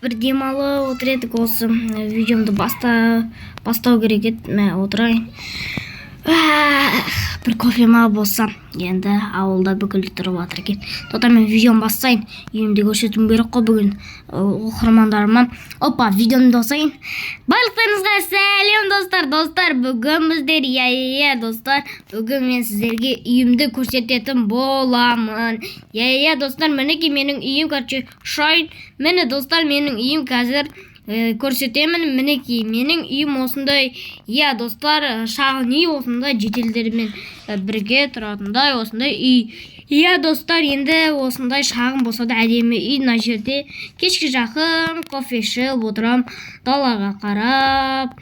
бір демалып отыр едік, осы видеомды бастау керек еді. Мә отырайын. Бір кофема болса, енді ауылда бүкіл тұрып жатыр екен. Тота мен видеом бастайын. Үйімде көрсетуім керек қой бүгін оқырмандарыма. Опа, видеомды бастайын. Барлықтарыңызға сәлем достар. Бүгін біздер достар. Бүгін мен сіздерге үйімді көрсететін боламын. Достар, мінекей менің үйім, шайын. Мені достар, менің үйім қазір көрсетемін. Мінекей менің үйім осындай. Достар, шағын үй осындай жетелдермен бірге тұратындай осындай үй. Достар, енді осындай шағын болса да әдемі үй. Мына жерде кешке жақын кофе ішіп отырам, далаға қарап.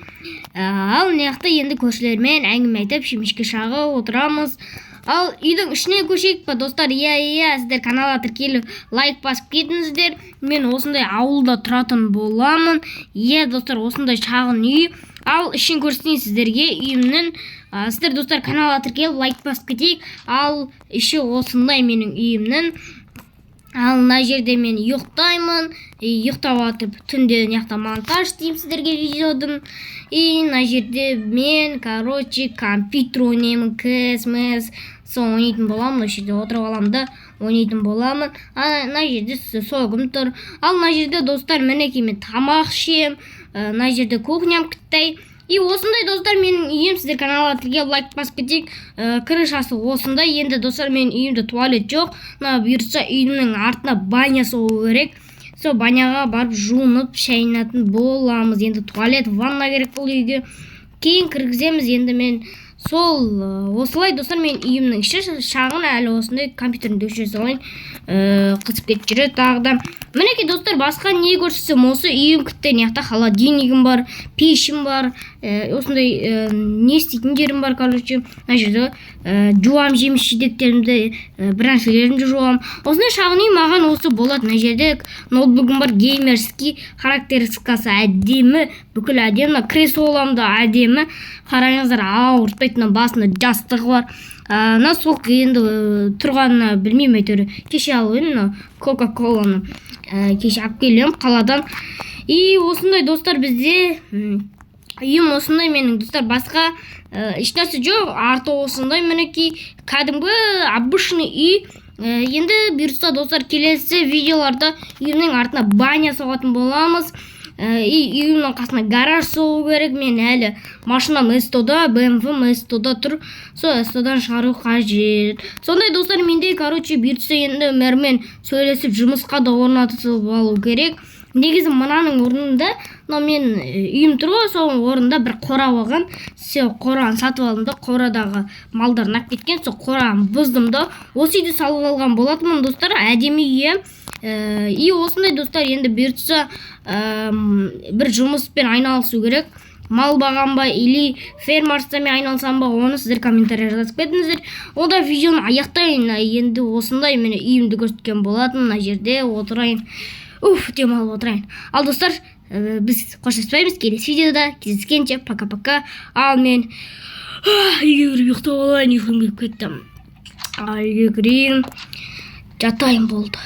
Ал неяқта енді көршілермен әңгіме айтып шемешке шағып отырамыз. Ал үйдің ішіне көшейік па достар? Сіздер каналға тіркеліп лайк басып кетіңіздер. Мен осындай ауылда тұратын боламын. Достар, осындай шағын үй. Ал ішін көрсетейін сіздерге үйімнің. Сіздер достар каналға тіркеліп лайк басып кетейік. Ал іші осындай менің үйімнің. Ал мына жерде мен ұйықтаймын. Ұйықтап атып түнде неяқта монтаж деймін сіздерге видеодың. Мына жерде мен компьютер ойнаймын, ксмс ойнайтын боламын. Осы жерде отырып аламын да ойнайтын боламын. Мына жерде согым тұр. Ал мына жерде достар мінекей мен тамақ ішем. Мына жерде кухням кіттай. Осындай достар менің үйім. Сіздер каналға тіркеліп лайк басып кетейік. Крышасы осындай. Енді достар менің үйімде туалет жоқ. Бұйыртса үйімнің артына банясы болу керек. Сол баняға барып жуынып шайынатын боламыз. Енді туалет, ванна керек бұл үйге. Кейін кіргіземіз. Енді мен осылай достар мен үйімнің іші шағын, әлі осындай компьютердің дөшесі ғой қызып кетіп жүреді тағы да. Мінекей достар, басқа не көрсетсем, осы үйім кітті. Неяқта холодильнигім бар, пешім бар, осындай не істейтін жерім бар. Мына жерде жуам жеміс жидектерімді, бірнәрселерімді жуам. Осындай шағын үй маған осы болады. Мына жерде ноутбугім бар, геймерский характеристикасы әдемі, бүкіл әдемі, креслолам да әдемі. Қараңыздар, ауыртпайтын, басында жастығы бар. Насоқ енді тұрғанына білмеймін, әйтеуір кеше алып кока-коланы кеше алып келем қаладан. Осындай достар бізде үйім осындай менің достар, басқа ешнәрсе жоқ. Арты осындай мінекей кәдімгі обычный үй. Енді бұйыртса достар келесі видеоларда үйімнің артына баня соғатын боламыз. Үйімнің қасына гараж соғу керек. Мен әлі машинам СТО-да, BMW СТО-да тұр. Сол СТО-дан шығару қажет. Сондай достар, менде бұйыртса енді мәрмен сөйлесіп жұмысқа да орнатып алу керек. Негізі мынаның орнында, мен үйім тұр ғой, сол орнында бір қора болған. Сол қораны сатып алдым да, қорадағы малдар нап кеткен. Сол қораны бұздым да, осы үйді салып алған болатынмын достар. Әдемі үй. Осындай достар, енді бұйыртса бір жұмыспен айналысу керек. Мал бағам ба, или фермерствомен айналысам ба, оны сіздер комментария жазып кетіңіздер. Онда видеоны аяқтайын. Енді осындай мені үйімді көрсеткен болатын. Мына жерде отырайын. Демалып отырайын. Ал достар, біз қоштаспаймыз. Келесі видеода кездескенше пока-пока. Ал мен үйге кіріп ұйықтап алайын, ұйқым келіп кетті. Үйге кірейін, жатайын болды.